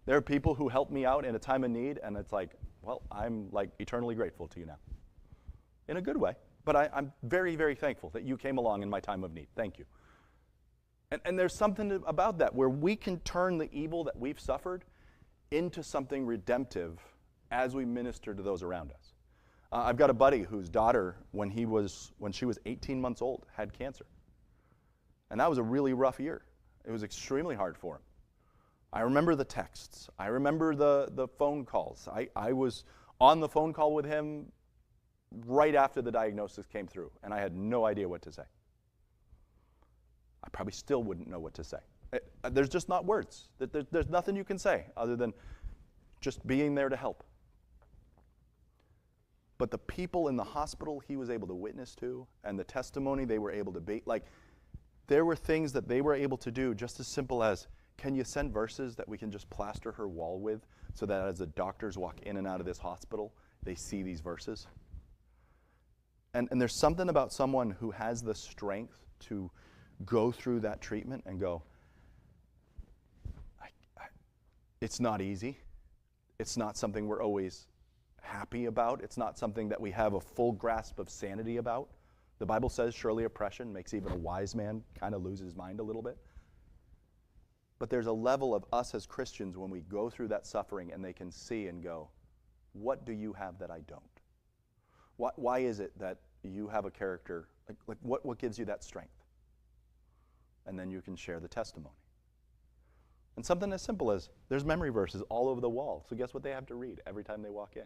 There are people who help me out in a time of need, and it's like, well, I'm like eternally grateful to you now. In a good way. But I'm very, very thankful that you came along in my time of need. Thank you. And there's something about that where we can turn the evil that we've suffered into something redemptive as we minister to those around us. I've got a buddy whose daughter, when she was 18 months old, had cancer. And that was a really rough year. It was extremely hard for him. I remember the texts. I remember the phone calls. I was on the phone call with him right after the diagnosis came through, and I had no idea what to say. I probably still wouldn't know what to say. There's just not words. There's nothing you can say other than just being there to help. But the people in the hospital he was able to witness to and the testimony they were able to be, like, there were things that they were able to do just as simple as, can you send verses that we can just plaster her wall with so that as the doctors walk in and out of this hospital, they see these verses? And there's something about someone who has the strength to go through that treatment and go, it's not easy. It's not something we're always happy about. It's not something that we have a full grasp of sanity about. The Bible says surely oppression makes even a wise man kind of lose his mind a little bit. But there's a level of us as Christians when we go through that suffering and they can see and go, what do you have that I don't? Why is it that you have a character, like what gives you that strength? And then you can share the testimony. And something as simple as there's memory verses all over the wall. So guess what they have to read every time they walk in?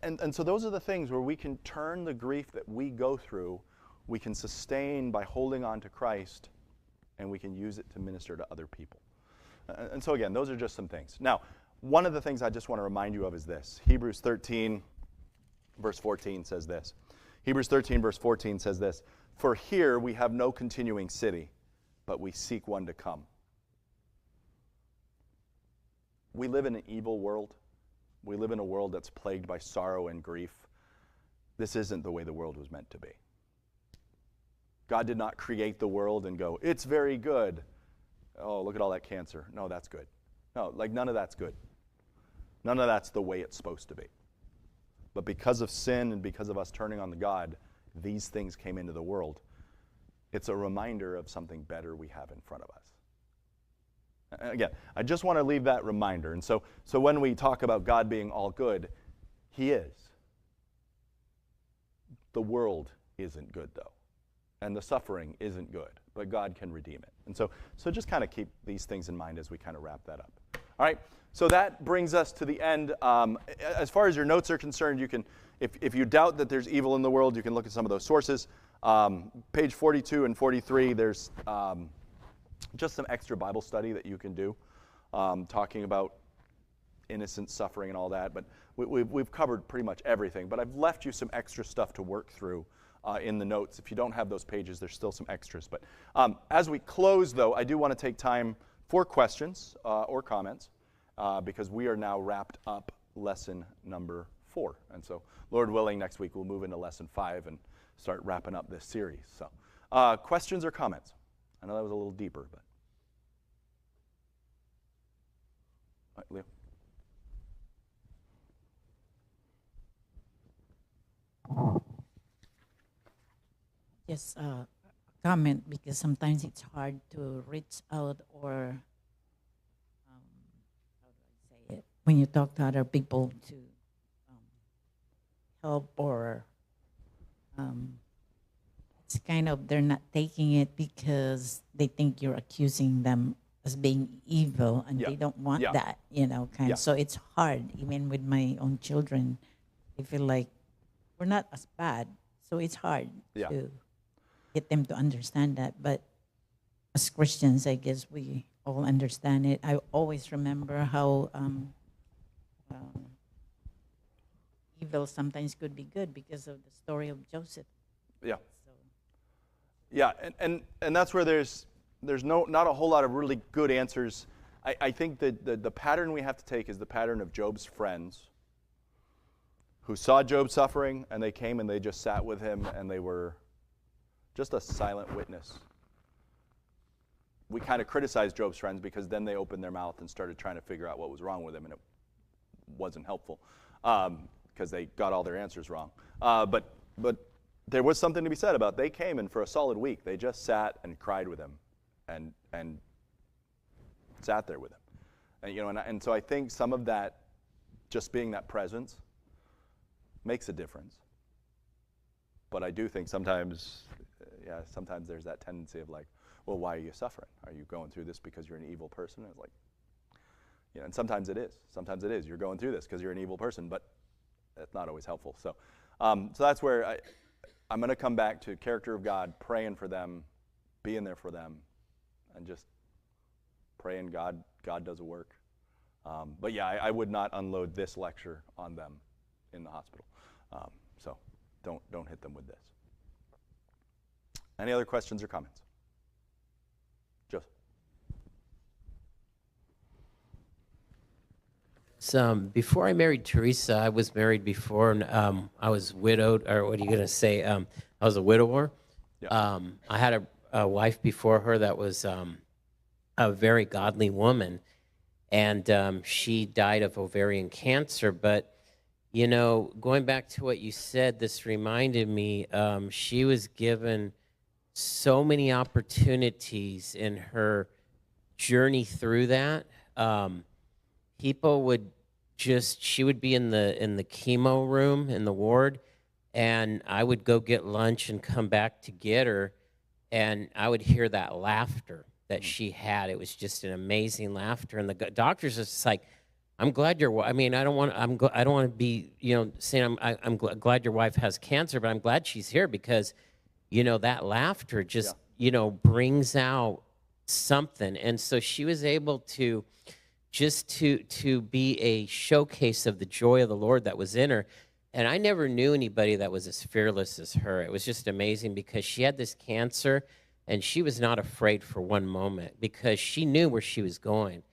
And so those are the things where we can turn the grief that we go through, we can sustain by holding on to Christ, and we can use it to minister to other people. And so again, those are just some things. Now, one of the things I just want to remind you of is this. Hebrews 13, verse 14 says this. Hebrews 13, verse 14 says this. For here we have no continuing city, but we seek one to come. We live in an evil world. We live in a world that's plagued by sorrow and grief. This isn't the way the world was meant to be. God did not create the world and go, it's very good. Oh, look at all that cancer. No, that's good. No, like none of that's good. None of that's the way it's supposed to be. But because of sin and because of us turning on the God, these things came into the world. It's a reminder of something better we have in front of us. Again, I just want to leave that reminder. And so when we talk about God being all good, He is. The world isn't good, though. And the suffering isn't good, but God can redeem it. And so just kind of keep these things in mind as we kind of wrap that up. All right, so that brings us to the end. As far as your notes are concerned, you can, if you doubt that there's evil in the world, you can look at some of those sources. Page 42 and 43, there's just some extra Bible study that you can do, talking about innocent suffering and all that. But we've covered pretty much everything. But I've left you some extra stuff to work through in the notes. If you don't have those pages, there's still some extras. But as we close, though, I do want to take time for questions or comments because we are now wrapped up lesson number 4. And so, Lord willing, next week we'll move into lesson 5 and start wrapping up this series. So, questions or comments? I know that was a little deeper, but. All right, Leo. Just a comment, because sometimes it's hard to reach out or, how do I say it, when you talk to other people to help or it's kind of they're not taking it because they think you're accusing them as being evil and they don't want that, So it's hard, even with my own children. They feel like we're not as bad, so it's hard to get them to understand that. But as Christians, I guess we all understand it. I always remember how evil sometimes could be good because of the story of Joseph. Yeah. Yeah, and that's where there's not a whole lot of really good answers. I think that the pattern we have to take is the pattern of Job's friends who saw Job suffering, and they came and they just sat with him, and they were just a silent witness. We kind of criticized Job's friends because then they opened their mouth and started trying to figure out what was wrong with him, and it wasn't helpful because they got all their answers wrong. But there was something to be said about they came, and for a solid week they just sat and cried with him and sat there with him. And so I think some of that, just being that presence, makes a difference. But I do think sometimes there's that tendency of like, well, why are you suffering? Are you going through this because you're an evil person? And it's like, and sometimes it is. Sometimes it is. You're going through this because you're an evil person, but that's not always helpful. So that's where I'm going to come back to character of God, praying for them, being there for them, and just praying God does a work. But yeah, I would not unload this lecture on them in the hospital. So don't hit them with this. Any other questions or comments? Joseph. So before I married Teresa, I was married before, and I was widowed, or what are you going to say? I was a widower. Yeah. I had a wife before her that was a very godly woman, and she died of ovarian cancer. But, going back to what you said, this reminded me, she was given so many opportunities in her journey through that. People would she would be in the chemo room in the ward, and I would go get lunch and come back to get her, and I would hear that laughter that she had. It was just an amazing laughter, and the doctors are just like, I'm glad I don't want to be, saying I'm glad your wife has cancer, but I'm glad she's here because, that laughter just, brings out something. And so she was able to just to be a showcase of the joy of the Lord that was in her. And I never knew anybody that was as fearless as her. It was just amazing because she had this cancer, and she was not afraid for one moment because she knew where she was going.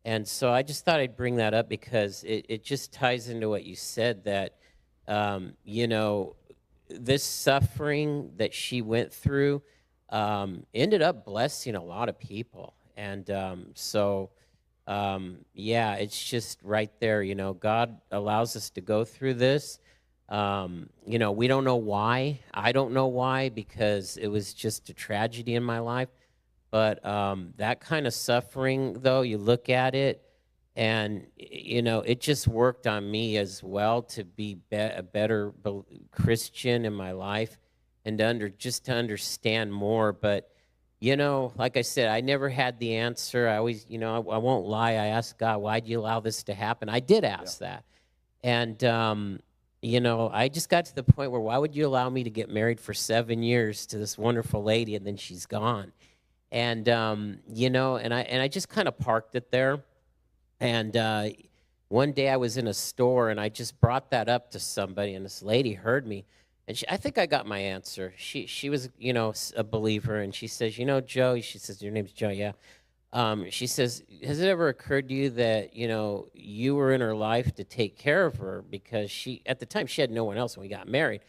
And so I just thought I'd bring that up because it just ties into what you said, that, this suffering that she went through ended up blessing a lot of people. And it's just right there. God allows us to go through this. We don't know why. I don't know why, because it was just a tragedy in my life. But that kind of suffering, though, you look at it, and, it just worked on me as well to be a better Christian in my life and to understand more. But, like I said, I never had the answer. I always, I won't lie. I asked God, why'd you allow this to happen? I did ask that. And, I just got to the point where, why would you allow me to get married for 7 years to this wonderful lady and then she's gone? And, and I just kind of parked it there. And one day I was in a store, and I just brought that up to somebody, and this lady heard me. And I think I got my answer. She was, a believer, and she says, Joe, she says, your name's Joe, yeah. She says, has it ever occurred to you that, you were in her life to take care of her? Because at the time, she had no one else when we got married.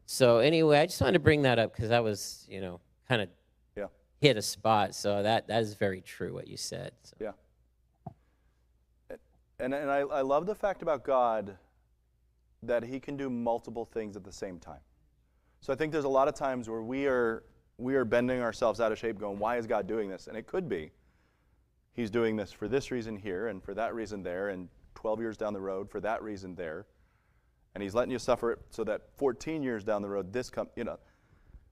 So anyway, I just wanted to bring that up because I was, kind of hit a spot. So that is very true what you said. So. Yeah. And I love the fact about God that he can do multiple things at the same time. So I think there's a lot of times where we are bending ourselves out of shape going, why is God doing this? And it could be he's doing this for this reason here and for that reason there and 12 years down the road for that reason there. And he's letting you suffer it so that 14 years down the road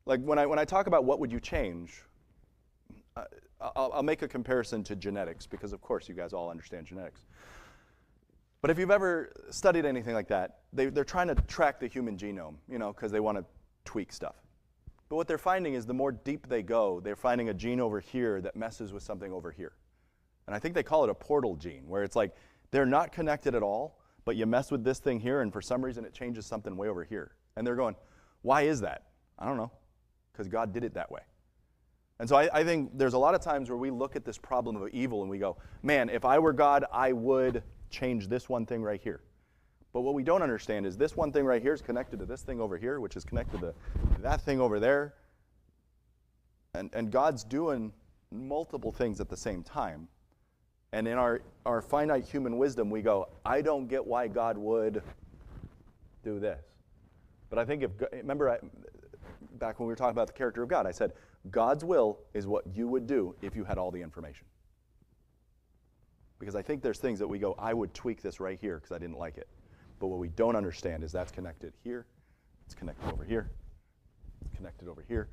like when I talk about what would you change, I'll make a comparison to genetics because, of course, you guys all understand genetics. But if you've ever studied anything like that, they're trying to track the human genome, because they want to tweak stuff. But what they're finding is the more deep they go, they're finding a gene over here that messes with something over here. And I think they call it a portal gene, where it's like they're not connected at all, but you mess with this thing here, and for some reason it changes something way over here. And they're going, why is that? I don't know, because God did it that way. And so I think there's a lot of times where we look at this problem of evil and we go, man, if I were God, I would change this one thing right here. But what we don't understand is this one thing right here is connected to this thing over here, which is connected to that thing over there. And God's doing multiple things at the same time. And in our finite human wisdom, we go, I don't get why God would do this. But I think remember back when we were talking about the character of God, I said, God's will is what you would do if you had all the information. Because I think there's things that we go, I would tweak this right here because I didn't like it. But what we don't understand is that's connected here, it's connected over here, it's connected over here.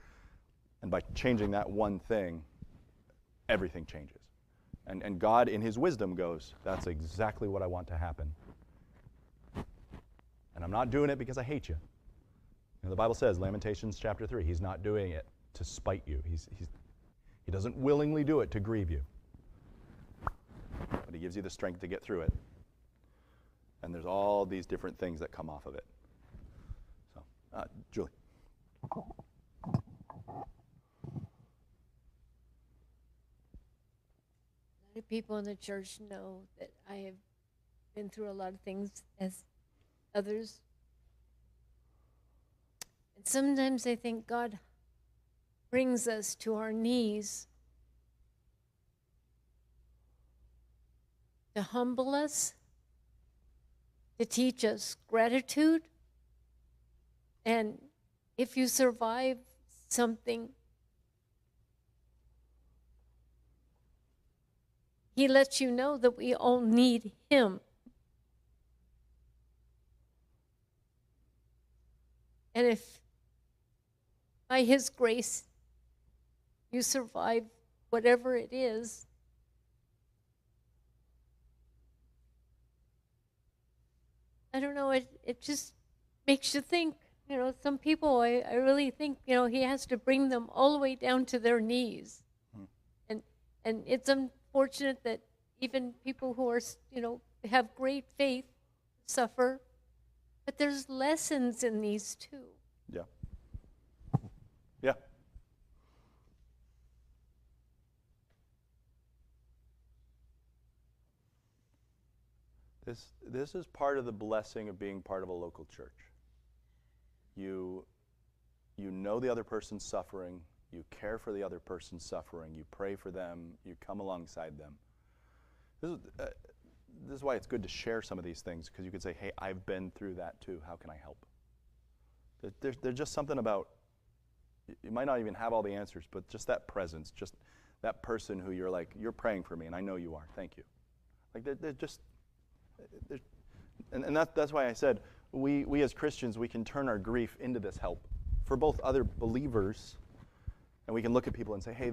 And by changing that one thing, everything changes. And God, in his wisdom, goes, that's exactly what I want to happen. And I'm not doing it because I hate you. The Bible says, Lamentations chapter 3, he's not doing it to spite you. He doesn't willingly do it to grieve you. But he gives you the strength to get through it. And there's all these different things that come off of it. So, Julie. A lot of people in the church know that I have been through a lot of things as others. And sometimes I think God brings us to our knees to humble us, to teach us gratitude. And if you survive something, he lets you know that we all need him. And if by his grace you survive whatever it is, I don't know, it just makes you think, some people, I really think, he has to bring them all the way down to their knees. And it's unfortunate that even people who are, have great faith suffer, but there's lessons in these too. Yeah. Yeah. This is part of the blessing of being part of a local church. You know the other person's suffering, you care for the other person's suffering, you pray for them, you come alongside them. This is why it's good to share some of these things, because you can say, hey, I've been through that too, how can I help? There's just something about, you might not even have all the answers, but just that presence, just that person who you're like, you're praying for me, and I know you are, thank you. Like and that's why I said, we as Christians, we can turn our grief into this help for both other believers, and we can look at people and say, hey,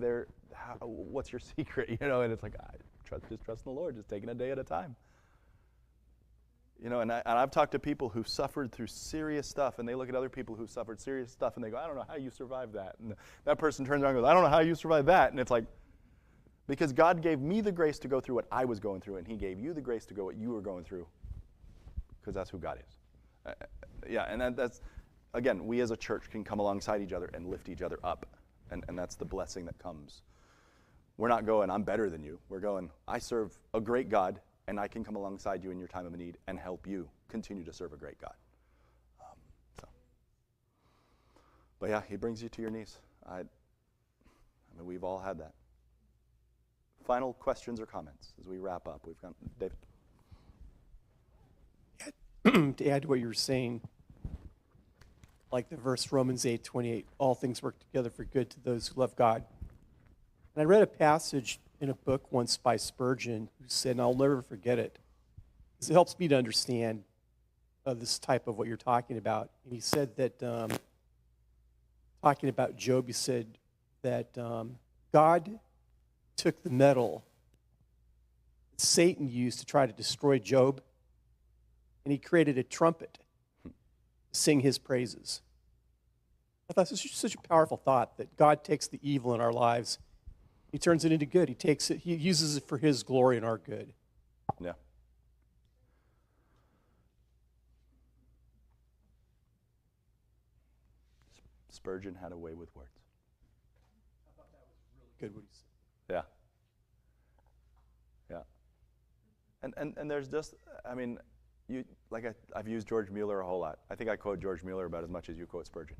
what's your secret? And it's like, just trust in the Lord, just taking a day at a time. And I've talked to people who suffered through serious stuff, and they look at other people who suffered serious stuff, and they go, I don't know how you survived that. And that person turns around and goes, I don't know how you survived that. And it's like, because God gave me the grace to go through what I was going through, and he gave you the grace to go what you were going through, because that's who God is. And that's, again, we as a church can come alongside each other and lift each other up, and that's the blessing that comes. We're not going, I'm better than you. We're going, I serve a great God, and I can come alongside you in your time of need and help you continue to serve a great God. But yeah, he brings you to your knees. I mean, we've all had that. Final questions or comments as we wrap up? We've got David. To add to what you were saying, like the verse Romans 8:28, all things work together for good to those who love God. And I read a passage in a book once by Spurgeon who said, and I'll never forget it, because it helps me to understand this type of what you're talking about. And he said that, talking about Job, he said that God took the metal that Satan used to try to destroy Job, and he created a trumpet to sing his praises. I thought this was such a powerful thought, that God takes the evil in our lives, he turns it into good. He takes it, he uses it for his glory and our good. Yeah. Spurgeon had a way with words. good what he said. Yeah. Yeah. And there's just, I mean, I've used George Mueller a whole lot. I think I quote George Mueller about as much as you quote Spurgeon.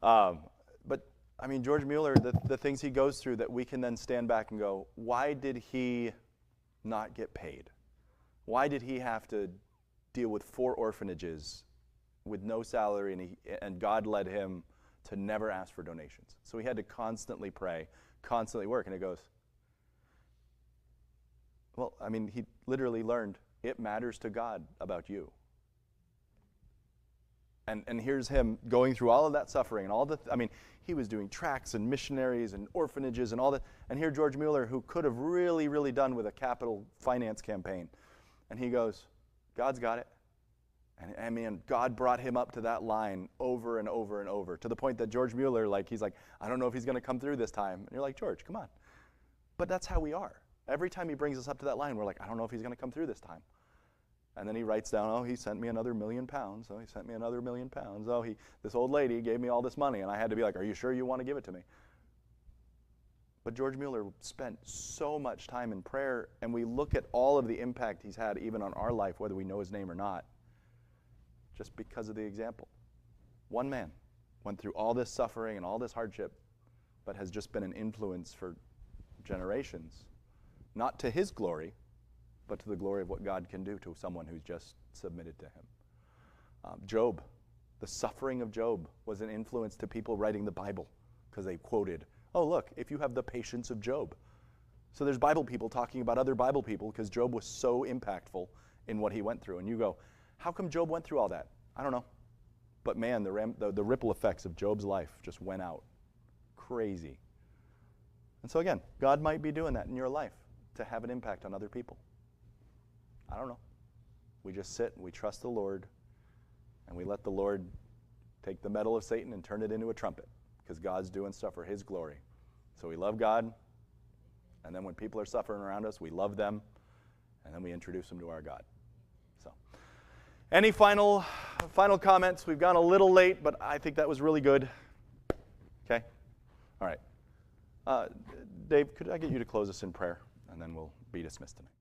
But I mean, George Mueller, the things he goes through that we can then stand back and go, why did he not get paid? Why did he have to deal with 4 orphanages with no salary, and God led him to never ask for donations? So he had to constantly pray, constantly work, and it goes, well, I mean, he literally learned it matters to God about you. And here's him going through all of that suffering and all the, I mean, he was doing tracts and missionaries and orphanages and all that. And here George Mueller, who could have really, really done with a capital finance campaign. And he goes, God's got it. And I mean, God brought him up to that line over and over and over, to the point that George Mueller, he's like, I don't know if he's going to come through this time. And you're like, George, come on. But that's how we are. Every time he brings us up to that line, we're like, I don't know if he's going to come through this time. And then he writes down, oh, he sent me another £1 million. Oh, he sent me another £1 million. Oh, this old lady gave me all this money. And I had to be like, are you sure you want to give it to me? But George Mueller spent so much time in prayer, and we look at all of the impact he's had even on our life, whether we know his name or not, just because of the example. One man went through all this suffering and all this hardship, but has just been an influence for generations, not to his glory, but to the glory of what God can do to someone who's just submitted to him. Job, the suffering of Job was an influence to people writing the Bible, because they quoted, oh, look, if you have the patience of Job. So there's Bible people talking about other Bible people because Job was so impactful in what he went through. And you go, how come Job went through all that? I don't know. But man, the ripple effects of Job's life just went out. Crazy. And so again, God might be doing that in your life to have an impact on other people. I don't know. We just sit and we trust the Lord, and we let the Lord take the metal of Satan and turn it into a trumpet, because God's doing stuff for his glory. So we love God, and then when people are suffering around us, we love them, and then we introduce them to our God. So, any final comments? We've gone a little late, but I think that was really good. Okay? All right. Dave, could I get you to close us in prayer, and then we'll be dismissed tonight.